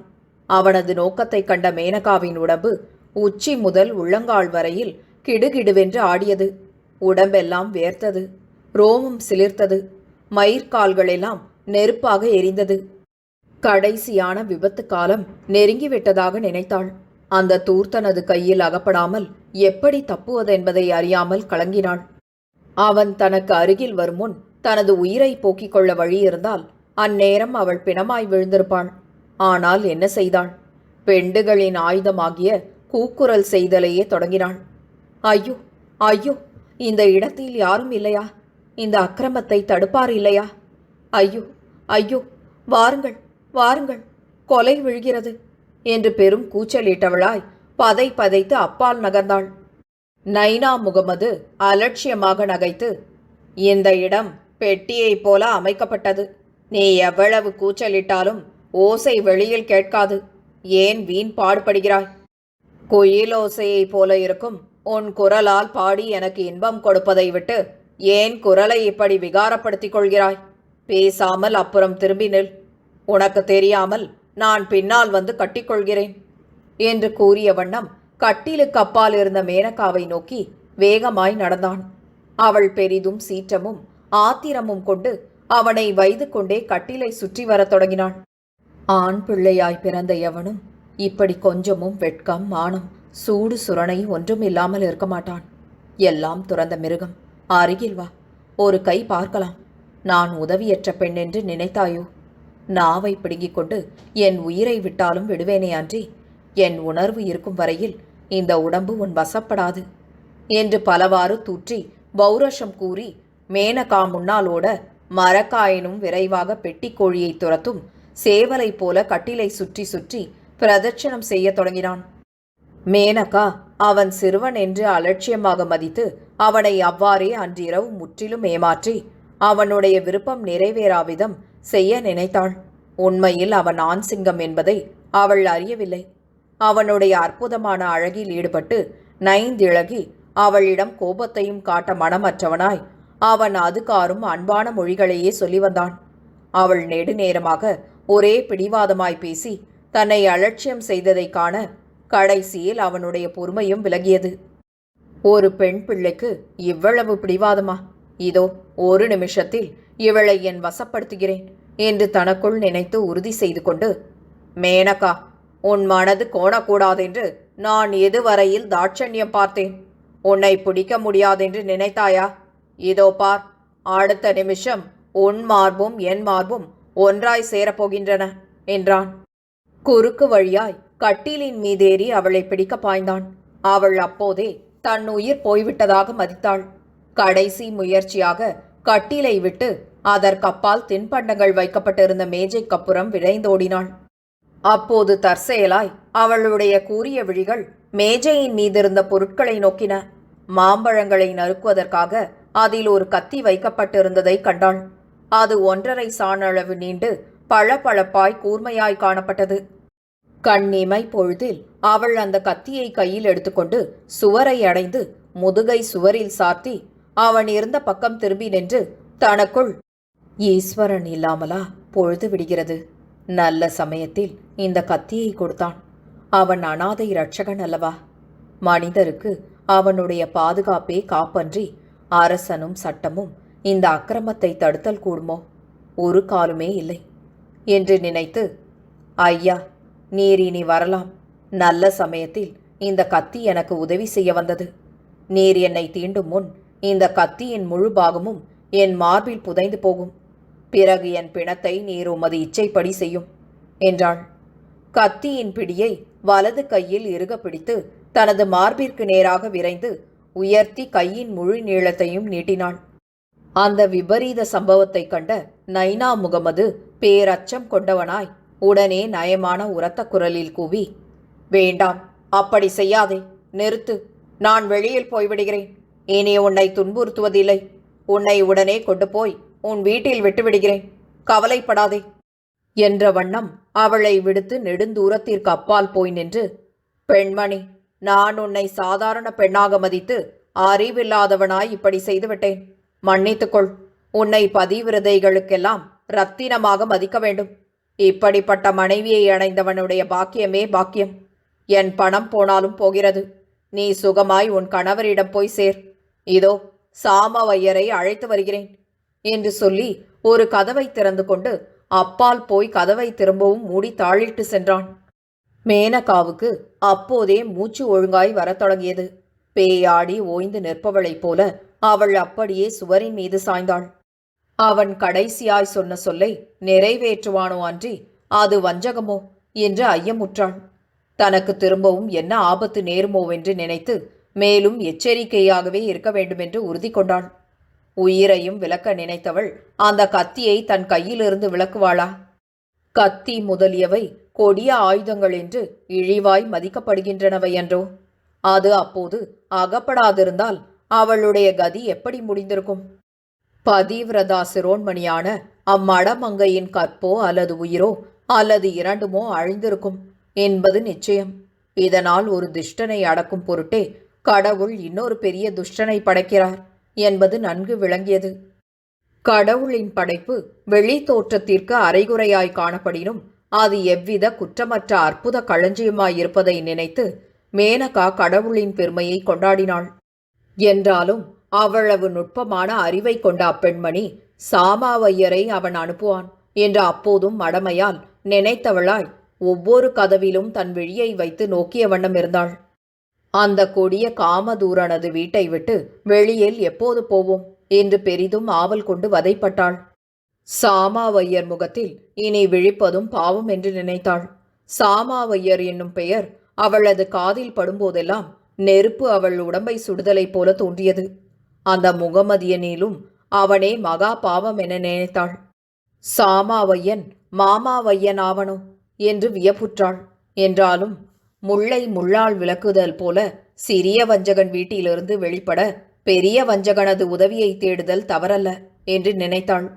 அவனது நோக்கத்தை கண்ட மேனகாவின் உடம்பு உச்சி முதல் உள்ளங்கால் வரையில் கிடுகிடுவென்று ஆடியது. உடம்பெல்லாம் வேர்த்தது. ரோமம் சிலிர்த்தது. மயிர்கால்களெல்லாம் நெருப்பாக எரிந்தது. கடைசியான விபத்து காலம் நெருங்கிவிட்டதாக நினைத்தாள். அந்த தூர்த்தனது கையில் அகப்படாமல் எப்படி தப்புவதென்பதை அறியாமல் கலங்கினாள். அவன் தனக்கு அருகில் வரும் முன் தனது உயிரை போக்கிக் கொள்ள வழி இருந்தால் அந்நேரம் அவள் பிணமாய் விழுந்திருப்பாள். ஆனால் என்ன செய்தாள்? பெண்டுகளின் ஆயுதமாகிய கூக்குரல் செய்தலையே தொடங்கினாள். ஐயோ ஐயோ, இந்த இடத்தில் யாரும் இல்லையா? இந்த அக்கிரமத்தை தடுப்பார் இல்லையா? ஐயோ ஐயோ, வாருங்கள் வாருங்கள், கொலை விழுகிறது என்று பெரும் கூச்சலிட்டவளாய் பதை பதைத்து அப்பால் நகர்ந்தாள். நைனா முகமது அலட்சியமாக நகைத்து, இந்த இடம் பெட்டியைப் போல அமைக்கப்பட்டது. நீ எவ்வளவு கூச்சலிட்டாலும் ஓசை வெளியில் கேட்காது. ஏன் வீண் பாடுபடுகிறாய்? குயிலோசையைப் போல இருக்கும் உன் குரலால் பாடி எனக்கு இன்பம் கொடுப்பதை விட்டு ஏன் குரலை இப்படி விகாரப்படுத்திக் கொள்கிறாய் பேசாமல் அப்புறம் திரும்பி நில். உனக்கு தெரியாமல் நான் பின்னால் வந்து கட்டிக்கொள்கிறேன் என்று கூறிய வண்ணம் கட்டிலுக்கு அப்பால் இருந்த மேனகாவை நோக்கி வேகமாய் நடந்தான். அவள் பெரிதும் சீற்றமும் ஆத்திரமும் கொண்டு அவனை வைது கொண்டே கட்டிலை சுற்றி வரத் தொடங்கினாள். ஆண் பிள்ளையாய் பிறந்த எவனும் இப்படி கொஞ்சமும் வெட்கம் மானம் சூடு சுரணை ஒன்றும் இல்லாமல் இருக்க மாட்டான். எல்லாம் துறந்த மிருகம். அருகில் வா, ஒரு கை பார்க்கலாம். நான் உதவியற்ற பெண் என்று நினைத்தாயோ? நாவை பிடுங்கிக் கொண்டு என் உயிரை விட்டாலும் விடுவேனே அன்றி என் உணர்வு இருக்கும் வரையில் இந்த உடம்பு உன் வசப்படாது என்று பலவாறு தூற்றி பௌரஷம் கூறி மேனகா முன்னாலோட மரக்காயனும் விரைவாக பெட்டிக்கோழியை துரத்தும் சேவலை போல கட்டிலை சுற்றி சுற்றி பிரதட்சணம் செய்ய தொடங்கினான். மேனகா அவன் சிறுவன் என்று அலட்சியமாக மதித்து அவனை அவ்வாறே அன்றிரவு முற்றிலும் ஏமாற்றி அவனுடைய விருப்பம் நிறைவேறாவிதம் செய்ய நினைத்தாள். உண்மையில் அவன் ஆண் சிங்கம் என்பதை அவள் அறியவில்லை. அவனுடைய அற்புதமான அழகில் ஈடுபட்டு நைந்திழகி அவளிடம் கோபத்தையும் காட்ட மனமற்றவனாய் அவன் அதுகாரும் அன்பான மொழிகளையே சொல்லி வந்தான். அவள் நெடுநேரமாக ஒரே பிடிவாதமாய் பேசி தன்னை அலட்சியம் செய்ததை காண கடைசியில் அவனுடைய பொறுமையும் விலகியது. ஒரு பெண் பிள்ளைக்கு இவ்வளவு பிடிவாதமா? இதோ ஒரு நிமிஷத்தில் இவளை என் வசப்படுத்துகிறேன் என்று தனக்குள் நினைத்து உறுதி செய்து கொண்டு, மேனகா, உன் மனது கோணக்கூடாதென்று நான் எதுவரையில் தாட்சண்யம் பார்த்தேன். உன்னை பிடிக்க முடியாதென்று நினைத்தாயா? இதோ பார், அடுத்த நிமிஷம் உன் மார்பும் என் மார்பும் ஒன்றாய் சேரப்போகின்றன என்றான். குறுக்கு வழியாய் கட்டிலின் மீதேறி அவளை பிடிக்க பாய்ந்தான். அவள் அப்போதே தன் உயிர் போய்விட்டதாக மதித்தாள். கடைசி முயற்சியாக கட்டிலை விட்டு அதற்கப்பால் தின்பண்டங்கள் வைக்கப்பட்டிருந்த மேஜைக்கப்புறம் விரைந்தோடினாள். அப்போது தற்செயலாய் அவளுடைய கூரிய விழிகள் மேஜையின் மீதிருந்த பொருட்களை நோக்கின. மாம்பழங்களை நறுக்குவதற்காக அதில் ஒரு கத்தி வைக்கப்பட்டிருந்ததை கண்டாள். அது 1.5 சாணளவு நீண்டு பளபளப்பாய் கூர்மையாய் காணப்பட்டது. கண்ணிமை பொழுதில் அவள் அந்த கத்தியை கையில் எடுத்துக்கொண்டு சுவரை அடைந்து முதுகை சுவரில் சாத்தி அவன் இருந்த பக்கம் திரும்பி நின்று தனக்குள், ஈஸ்வரன் இல்லாமலா பொழுது விடுகிறது? நல்ல சமயத்தில் இந்த கத்தியை கொடுத்தான். அவன் அனாதை இரட்சகன் அல்லவா? மனிதருக்கு அவனுடைய பாதுகாப்பே காப்பன்றி அரசனும் சட்டமும் இந்த அக்கிரமத்தை தடுத்தல் கூடுமோ? ஒரு காலுமே இல்லை என்று நினைத்து, ஐயா, நீர் இனி வரலாம். நல்ல சமயத்தில் இந்த கத்தி எனக்கு உதவி செய்ய வந்தது. நீர் என்னை தீண்டும் முன் இந்த கத்தியின் முழு பாகமும் என் மார்பில் புதைந்து போகும். பிறகு என் பிணத்தை நீர் உமது இச்சைப்படி செய்யும் என்றாள். கத்தியின் பிடியை வலது கையில் இறுக பிடித்து தனது மார்பிற்கு நேராக விரைந்து உயர்த்தி கையின் முழு நீளத்தையும் நீட்டினாள். அந்த விபரீத சம்பவத்தை கண்ட நைனா முகமது பேரச்சம் கொண்டவனாய் உடனே நயமான உரத்த குரலில் கூவி, வேண்டாம், அப்படி செய்யாதே, நிறுத்து. நான் வெளியில் போய்விடுகிறேன். இனி உன்னை துன்புறுத்துவதில்லை. உன்னை உடனே கொண்டு போய் உன் வீட்டில் விட்டுவிடுகிறேன். கவலைப்படாதே என்ற வண்ணம் அவளை விடுத்து நெடுந்தூரத்திற்கு அப்பால் போய் நின்று, பெண்மணி, நான் உன்னை சாதாரண பெண்ணாக மதித்து அறிவில்லாதவனாய் இப்படி செய்துவிட்டேன். மன்னித்துக்கொள். உன்னை பதிவிரதைகளுக்கெல்லாம் ரத்தினமாக மதிக்க வேண்டும். இப்படிப்பட்ட மனைவியை அடைந்தவனுடைய பாக்கியமே பாக்கியம். என் பணம் போனாலும் போகிறது. நீ சுகமாய் உன் கணவரிடம் போய் சேர். இதோ சாமவையரை அழைத்து வருகிறேன் என்று சொல்லி ஒரு கதவை திறந்து கொண்டு அப்பால் போய் கதவை திரும்பவும் மூடி தாளிட்டு சென்றான். மேனகாவுக்கு அப்போதே மூச்சு ஒழுங்காய் வரத் தொடங்கியது. பேயாடி ஓய்ந்து நிற்பவளைப் போல அவள் அப்படியே சுவரின் மீது சாய்ந்தாள். அவன் கடைசியாய் சொன்ன சொல்லை நிறைவேற்றுவானோ அன்றி அது வஞ்சகமோ என்று ஐயமுற்றாள். தனக்கு திரும்பவும் என்ன ஆபத்து நேருமோவென்று நினைத்து மேலும் எச்சரிக்கையாகவே இருக்க வேண்டுமென்று உறுதி கொண்டாள். உயிரையும் விலக்க நினைத்தவள் அந்த கத்தியை தன் கையிலிருந்து விலக்குவாளா? கத்தி முதலியவை கொடிய ஆயுதங்கள் என்று இழிவாய் மதிக்கப்படுகின்றனவை என்றோ? அது அப்போது அகப்படாதிருந்தால் அவளுடைய கதி எப்படி முடிந்திருக்கும்? பதிவிரதா சிரோன்மணியான அம்மடமங்கையின் கற்போ அல்லது உயிரோ அல்லது இரண்டுமோ அழிந்திருக்கும் என்பது நிச்சயம். இதனால் ஒரு துஷ்டனை அடக்கும் பொருட்டே கடவுள் இன்னொரு பெரிய துஷ்டனை படைக்கிறார் என்பது நன்கு விளங்கியது. கடவுளின் படைப்பு வெளி தோற்றத்திற்கு அரைகுறையாய் காணப்படினும் அது எவ்வித குற்றமற்ற அற்புத களஞ்சியமாயிருப்பதை நினைத்து மேனகா கடவுளின் பெருமையை கொண்டாடினாள். என்றாலும் அவ்வளவு நுட்பமான அறிவை கொண்ட அப்பெண்மணி சாமாவையரை அவன் அனுப்புவான் என்ற அப்போதும் மடமையால் நினைத்தவளாய் ஒவ்வொரு கதவிலும் தன் விழியை வைத்து நோக்கிய வண்ணம் இருந்தாள். அந்த கொடிய காமதூரனது வீட்டை விட்டு வெளியில் எப்போது போவோம் என்று பெரிதும் ஆவல் கொண்டு வதைப்பட்டாள். சாமாவையர் முகத்தில் இனி விழிப்பதும் பாவம் என்று நினைத்தாள். சாமாவையர் என்னும் பெயர் அவளது காதில் படும்போதெல்லாம் நெருப்பு அவள் உடம்பை சுடுதலைப் போல தோன்றியது. அந்த முகமதியனிலும் அவனே மகா பாவம் என நினைத்தாள். சாமாவையன் மாமாவையன் ஆவனோ என்று வியப்புற்றாள். என்றாலும் முள்ளை முள்ளால் விளக்குதல் போல சிறிய வஞ்சகன் வீட்டிலிருந்து வெளிப்பட பெரிய வஞ்சகனது உதவியை தேடுதல் தவறல்ல என்று நினைத்தாள்.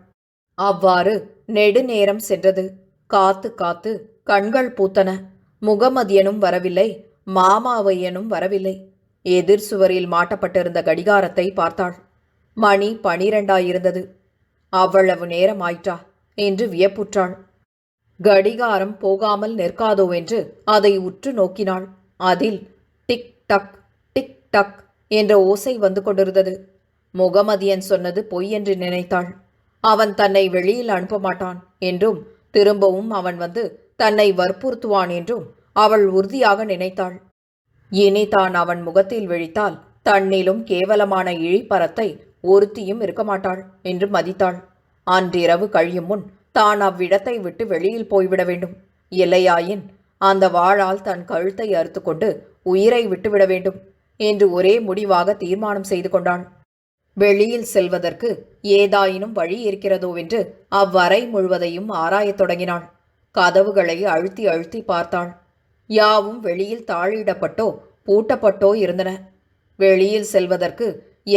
அவ்வாறு நெடுநேரம் சென்றது. காத்து காத்து கண்கள் பூத்தன. முகமதியனும் வரவில்லை, மாமாவையனும் வரவில்லை. எதிர் சுவரில் மாட்டப்பட்டிருந்த கடிகாரத்தை பார்த்தாள். மணி 12 அவ்வளவு நேரம் ஆயிற்றா என்று வியப்புற்றாள். கடிகாரம் போகாமல் நிற்காதோ என்று அதை உற்று நோக்கினாள். அதில் டிக் டக் டிக் டக் என்ற ஓசை வந்து கொண்டிருந்தது. முகமதியன் சொன்னது பொய் என்று நினைத்தாள். அவன் தன்னை வெளியில் அனுப்ப மாட்டான் என்றும் திரும்பவும் அவன் வந்து தன்னை வற்புறுத்துவான் என்றும் அவள் உறுதியாக நினைத்தாள். இனி தான் அவன் முகத்தில் விழித்தால் தன்னிலும் கேவலமான இழிப்பரத்தை ஒருத்தியும் இருக்க மாட்டாள் என்று மதித்தாள். அன்றிரவு கழியும் முன் தான் அவ்விடத்தை விட்டு வெளியில் போய்விட வேண்டும். இல்லையாயின் அந்த வாளால் தன் கழுத்தை அறுத்து கொண்டு உயிரை விட்டுவிட வேண்டும் என்று ஒரே முடிவாக தீர்மானம் செய்து கொண்டாள். வெளியில் செல்வதற்கு ஏதாயினும் வழி இருக்கிறதோ என்று அவ்வறை முழுவதையும் ஆராயத் தொடங்கினாள். கதவுகளை அழுத்தி அழுத்தி பார்த்தாள். யாவும் வெளியில் தாழிடப்பட்டோ பூட்டப்பட்டோ இருந்தன. வெளியில் செல்வதற்கு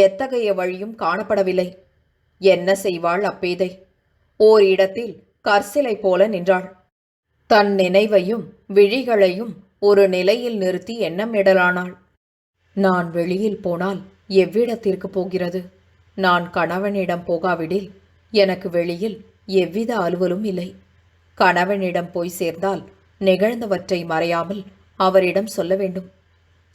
எத்தகைய வழியும் காணப்படவில்லை. என்ன செய்வாள் அப்பேதை? ஓர் இடத்தில் கற்சிலை போல நின்றாள். தன் நினைவையும் விழிகளையும் ஒரு நிலையில் நிறுத்தி எண்ணம் இடலானாள். நான் வெளியில் போனால் எவ்விடத்திற்கு போகிறது? நான் கணவனிடம் போகாவிடில் எனக்கு வெளியில் எவ்வித அலுவலும் இல்லை. கணவனிடம் போய் சேர்ந்தால் நிகழ்ந்தவற்றை மறையாமல் அவரிடம் சொல்ல வேண்டும்.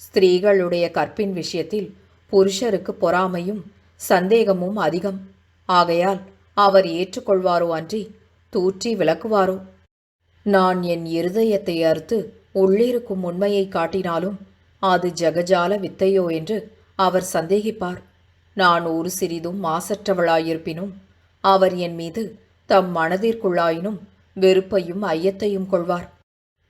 ஸ்திரீகளுடைய கற்பின் விஷயத்தில் புருஷருக்கு பொறாமையும் சந்தேகமும் அதிகம். ஆகையால் அவர் ஏற்றுக்கொள்வாரோ அன்றி தூற்றி விளக்குவாரோ? நான் என் இருதயத்தை அறுத்து உள்ளிருக்கும் உண்மையை காட்டினாலும் அது ஜகஜால வித்தையோ என்று அவர் சந்தேகிப்பார். நான் ஒரு சிறிதும் மாசற்றவளாயிருப்பினும் அவர் என் மீது தம் மனதிற்குள்ளாயினும் வெறுப்பையும் ஐயத்தையும் கொள்வார்.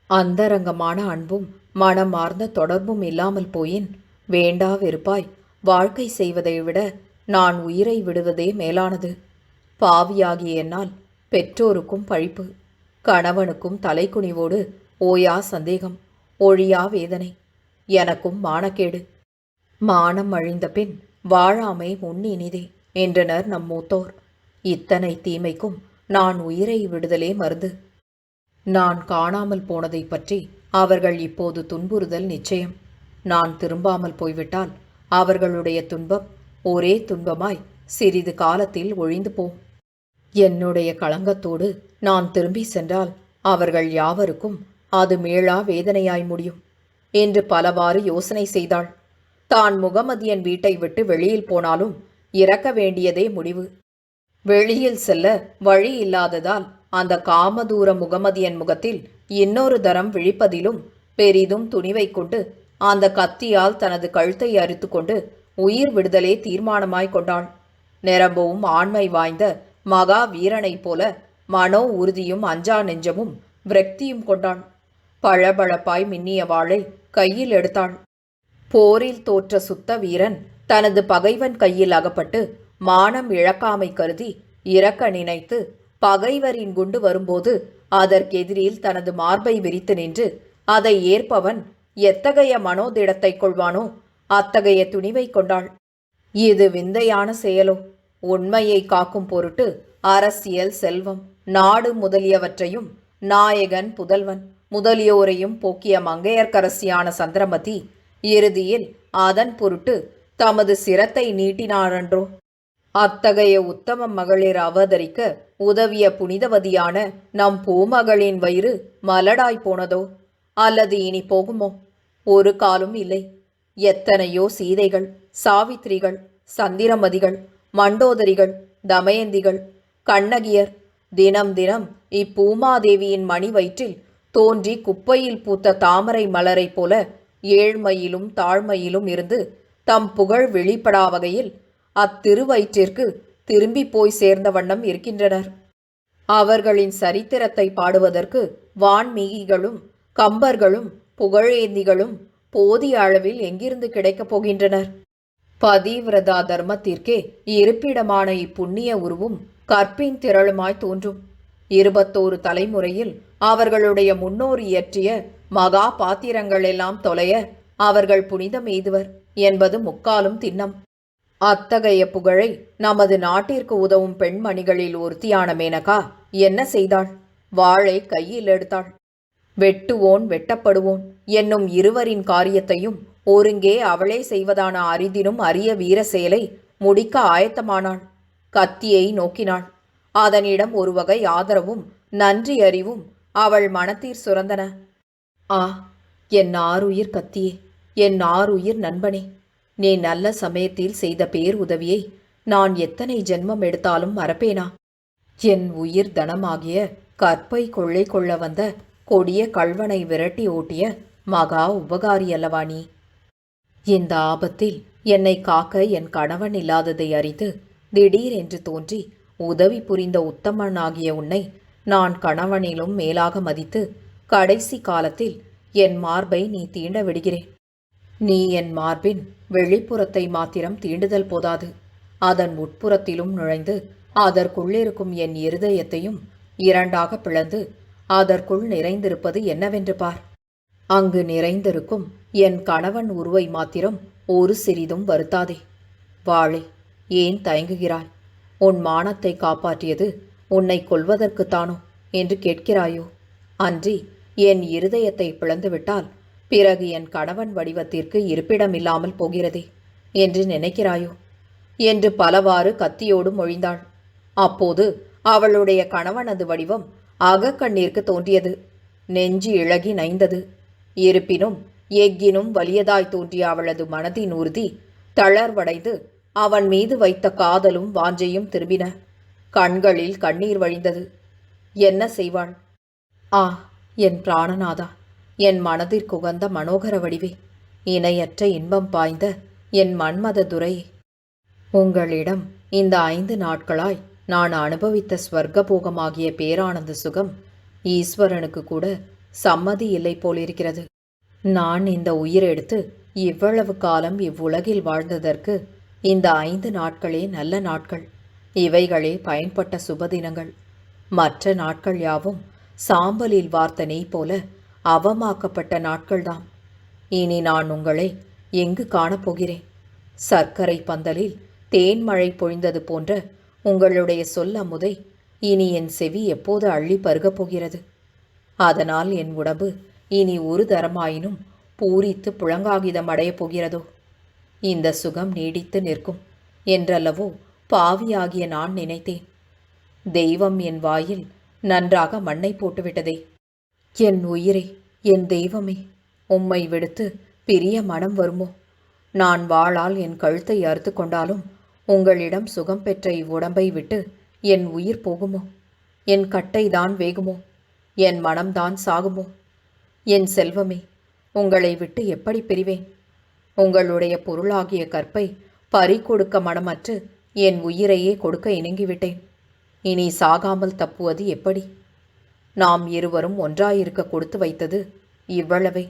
அந்தரங்கமான அன்பும் மனமார்ந்த தொடர்பும் இல்லாமல் போயின் வேண்டா வெறுப்பாய் வாழ்க்கை செய்வதை விட நான் உயிரை விடுவதே மேலானது. பாவியாகிய என்னால் பெற்றோருக்கும் பழிப்பு, கணவனுக்கும் தலைக்குனிவோடு ஓயா சந்தேகம், ஒழியா வேதனை, எனக்கும் மானக்கேடு. மானம் அழிந்த பின் வாழாமை முன்னினிதே என்றனர் நம் மூத்தோர். இத்தனை தீமைக்கும் நான் உயிரை விடுதலே மருந்து. நான் காணாமல் போனதை பற்றி அவர்கள் இப்போது துன்புறுதல் நிச்சயம். நான் திரும்பாமல் போய்விட்டால் அவர்களுடைய துன்பம் ஒரே துன்பமாய் சிறிது காலத்தில் ஒழிந்து போம். என்னுடைய களங்கத்தோடு நான் திரும்பி சென்றால் அவர்கள் யாவருக்கும் அது மீளா வேதனையாய் முடியும் என்று பலவாறு யோசனை செய்தாள். தான் முகமதியன் வீட்டை விட்டு வெளியில் போனாலும் இறக்க வேண்டியதே முடிவு. வெளியில் செல்ல வழி இல்லாததால் அந்த காமதூர முகமதியன் முகத்தில் இன்னொரு தரம் விழிப்பதிலும் பெரிதும் துணிவை கொண்டு அந்த கத்தியால் தனது கழுத்தை அறுத்து கொண்டு உயிர் விடுதலே தீர்மானமாய் கொண்டாள். நிரம்பவும் ஆண்மை வாய்ந்த மகா வீரனைப் போல மனோ உறுதியும் அஞ்சா நெஞ்சமும் விரக்தியும் கொண்டாள். பளபளப்பாய் மின்னிய வாளை கையில் எடுத்தாள். போரில் தோற்ற சுத்த வீரன் தனது பகைவன் கையில் அகப்பட்டு மானம் இழக்காமை கருதி இறக்க நினைத்து பகைவரின் குண்டு வரும்போது அதற்கெதிரில் தனது மார்பை விரித்து நின்று அதை ஏற்பவன் எத்தகைய மனோதிடத்தை கொள்வானோ அத்தகைய துணிவை கொண்டாள். இது விந்தையான செயலோ? உண்மையை காக்கும் பொருட்டு அரசியல், செல்வம், நாடு முதலியவற்றையும் நாயகன், புதல்வன் முதலியோரையும் போக்கிய மங்கையர்க்கரசியான சந்திரமதி இறுதியில் அதன் பொருட்டு தமது சிரத்தை நீட்டினாரன்றோ? அத்தகைய உத்தம மகளிர் அவதரிக்க உதவிய புனிதவதியான நம் பூமகளின் வயிறு மலடாய் போனதோ, அல்லது இனி போகுமோ? ஒரு காலும் இல்லை. எத்தனையோ சீதைகள், சாவித்திரிகள், சந்திரமதிகள், மண்டோதரிகள், தமயந்திகள், கண்ணகியர் தினம் தினம் இப்பூமாதேவியின் மணி வயிற்றில் தோன்றி குப்பையில் பூத்த தாமரை மலரைப் போல ஏழ்மையிலும் தாழ்மையிலும் இருந்து தம் புகழ் வெளிப்படா வகையில் அத்திருவயிற்றிற்கு திரும்பி போய் சேர்ந்த வண்ணம் இருக்கின்றனர். அவர்களின் சரித்திரத்தை பாடுவதற்கு வான்மீகிகளும் கம்பர்களும் புகழேந்திகளும் போதிய அளவில் எங்கிருந்து கிடைக்கப் போகின்றனர்? பதிவிரதா தர்மத்திற்கே இருப்பிடமான இப்புண்ணிய உருவும் கற்பின் திரளுமாய் தோன்றும். 21 தலைமுறையில் அவர்களுடைய முன்னோர் இயற்றிய மகா பாத்திரங்கள் எல்லாம் தொலைய அவர்கள் புனிதம் எய்துவர் என்பது முக்காலும் திண்ணம். அத்தகைய புகழை நமது நாட்டிற்கு உதவும் பெண்மணிகளில் ஒருத்தியான மேனகா என்ன செய்தாள்? வாளை கையில் எடுத்தாள். வெட்டுவோன் வெட்டப்படுவோன் என்னும் இருவரின் காரியத்தையும் ஒருங்கே அவளே செய்வதான அரிதினும் அரிய வீர செயலை முடிக்க ஆயத்தமானாள். கத்தியை நோக்கினாள். அதனிடம் ஒரு வகை ஆதரவும் நன்றி அறிவும் அவள் மனத்தீர் சுரந்தன. ஆ, என் ஆருயிர் கத்தியே, என் ஆருயிர் நண்பனே, நீ நல்ல சமயத்தில் செய்த பேர் உதவியை நான் எத்தனை ஜென்மம் எடுத்தாலும் மறப்பேனா? என் உயிர் தனமாகிய கற்பை கொள்ளை கொள்ள வந்த கொடிய கள்வனை விரட்டி ஓட்டிய மகா உபகாரி அல்லவா நீ? இந்த ஆபத்தில் என்னை காக்க என் கணவன் இல்லாததை அறிந்து திடீரென்று தோன்றி உதவி புரிந்த உத்தமனாகிய உன்னை நான் கணவனிலும் மேலாக மதித்து கடைசி காலத்தில் என் மார்பை நீ தீண்ட விடுகிறேன். நீ என் மார்பின் வெளிப்புறத்தை மாத்திரம் தீண்டுதல் போதாது, அதன் உட்புறத்திலும் நுழைந்து அதற்குள்ளிருக்கும் என் இருதயத்தையும் இரண்டாக பிளந்து அதற்குள் நிறைந்திருப்பது என்னவென்று பார். அங்கு நிறைந்திருக்கும் என் கணவன் உருவை மாத்திரம் ஒரு சிறிதும் வருத்தாதே. வாழே, ஏன் தயங்குகிறாய்? உன் மானத்தை காப்பாற்றியது உன்னை கொல்வதற்குத்தானோ என்று கேட்கிறாயோ? அன்றி என் இருதயத்தை பிளந்துவிட்டால் பிறகு என் கணவன் வடிவத்திற்கு இருப்பிடமில்லாமல் போகிறதே என்று நினைக்கிறாயோ என்று பலவாறு கத்தியோடு மொழிந்தாள். அப்போது அவளுடைய கணவனது வடிவம் அகக்கண்ணிற்கு தோன்றியது. நெஞ்சு இழகி நைந்தது. இருப்பினும் எக்கினும் வலியதாய் தோன்றிய அவளது மனதின் உறுதி தளர்வடைந்து அவன் மீது வைத்த காதலும் வாஞ்சையும் திரும்பின. கண்களில் கண்ணீர் வழிந்தது. என்ன செய்வாள்? ஆ, என் பிராணநாதா, என் மனதிற்குகந்த மனோகர வடிவே, இணையற்ற இன்பம் பாய்ந்த என் மன்மத துரையே, உங்களிடம் இந்த 5 நாட்களாய் நான் அனுபவித்த ஸ்வர்க்கபோகமாகிய பேரானந்த சுகம் ஈஸ்வரனுக்கு கூட சம்மதி இல்லை போலிருக்கிறது. நான் இந்த உயிரெடுத்து இவ்வளவு காலம் இவ்வுலகில் வாழ்ந்ததற்கு இந்த 5 நாட்களே நல்ல நாட்கள். இவைகளே பயன்பட்ட சுபதினங்கள். மற்ற நாட்கள் யாவும் சாம்பலில் வார்த்த நெய் போல அவமாக்கப்பட்ட நாட்கள்தாம். இனி நான் உங்களை எங்கு காணப்போகிறேன்? சர்க்கரை பந்தலில் தேன்மழை பொழிந்தது போன்ற உங்களுடைய சொல் அமுதை இனி என் செவி எப்போது அள்ளி பருகப் போகிறது? அதனால் என் உடம்பு இனி ஒரு தரமாயினும் பூரித்து புழங்காகிதம் அடையப் போகிறதோ? இந்த சுகம் நீடித்து நிற்கும் என்றல்லவோ பாவியாகிய நான் நினைத்தேன். தெய்வம் என் வாயில் நன்றாக மண்ணை போட்டுவிட்டதே. என் உயிரே, என் தெய்வமே, உம்மை விடுத்து பிரிய மனம் வருமோ? நான் வாளால் என் கழுத்தை அறுத்து கொண்டாலும் உங்களிடம் சுகம் பெற்ற இவ்வுடம்பை விட்டு என் உயிர் போகுமோ? என் கட்டைதான் வேகுமோ? என் மனம்தான் சாகுமோ? என் செல்வமே, உங்களை விட்டு எப்படி பிரிவேன்? உங்களுடைய பொருளாகிய கற்பை பறிகொடுக்க மனமற்று என் உயிரையே கொடுக்க இணங்கிவிட்டேன். இனி சாகாமல் தப்புவது எப்படி? நாம் இருவரும் ஒன்றாயிருக்க கொடுத்து வைத்தது இவ்வளவே.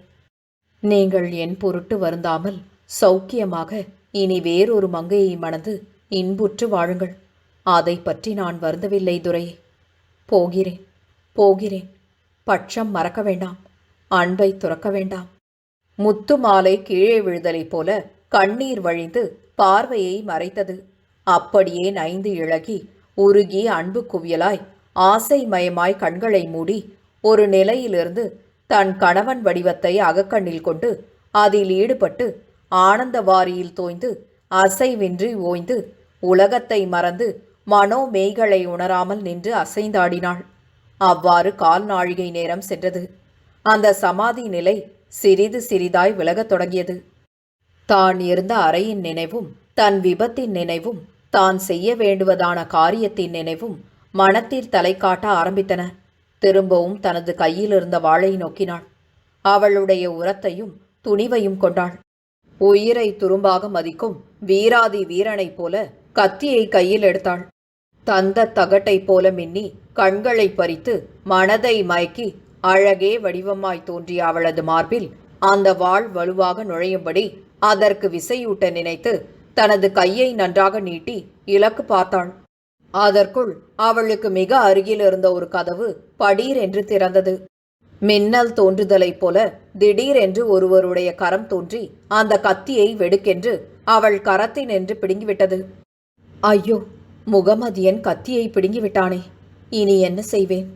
நீங்கள் என் பொருட்டு வருந்தாமல் சௌக்கியமாக இனி வேறொரு மங்கையை மணந்து இன்புற்று வாழுங்கள். அதை பற்றி நான் வருந்தவில்லை துரையே. போகிறேன், போகிறேன். பட்சம் மறக்க வேண்டாம், அன்பை துறக்க வேண்டாம். முத்து மாலை கீழே விழுதலைப் போல கண்ணீர் வழிந்து பார்வையை மறைத்தது. அப்படியே நைந்து இழகி உருகி அன்பு குவியலாய் ஆசைமயமாய் கண்களை மூடி ஒரு நிலையிலிருந்து தன் கணவன் வடிவத்தை அகக்கண்ணில் கொண்டு அதில் ஈடுபட்டு ஆனந்த வாரியில் தோய்ந்து அசைவின்றி ஓய்ந்து உலகத்தை மறந்து மனோமேய்களை உணராமல் நின்று அசைந்தாடினாள். அவ்வாறு 1/4 நாழிகை நேரம் சென்றது. அந்த சமாதி நிலை சிறிது சிறிதாய் விலகத் தொடங்கியது. தான் இருந்த அறையின் நினைவும் தன் விபத்தின் நினைவும் தான் செய்ய வேண்டுவதான காரியத்தின் நினைவும் மனத்தில் தலை காட்ட ஆரம்பித்தன. திரும்பவும் தனது கையில் இருந்த வாளை நோக்கினாள். அவளுடைய உரத்தையும் துணிவையும் கொண்டாள். உயிரை துரும்பாக மதிக்கும் வீராதி வீரனைப் போல கத்தியை கையில் எடுத்தாள். தந்த தகட்டைப் போல மின்னி கண்களை பறித்து மனதை மயக்கி அழகே வடிவமாய் தோன்றிய அவளது மார்பில் அந்த வாள் வலுவாக நுழையும்படி அதற்கு விசையூட்ட நினைத்து தனது கையை நன்றாக நீட்டி இலக்கு பார்த்தாள். அதற்குள் அவளுக்கு மிக அருகில் இருந்த ஒரு கதவு படீர் என்று திறந்தது. மின்னல் தோன்றுதலைப் போல திடீரென்று ஒருவருடைய கரம் தோன்றி அந்த கத்தியை வெடுக்கென்று அவள் கரத்தினின்று பிடுங்கிவிட்டது. ஐயோ, முகமதியன் கத்தியை பிடுங்கிவிட்டானே, இனி என்ன செய்வேன்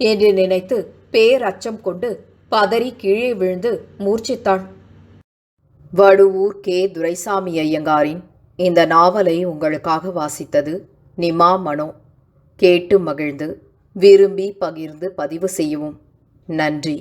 என்று நினைத்து பேரச்சம் கொண்டு பதறி கீழே விழுந்து மூர்ச்சித்தாள். வடுவூர் கே. துரைசாமி ஐயங்காரின் இந்த நாவலை உங்களுக்காக வாசித்தது நிமா மனோ. கேட்டு மகிழ்ந்து விரும்பி பகிர்ந்து பதிவு செய்யவும். நன்றி.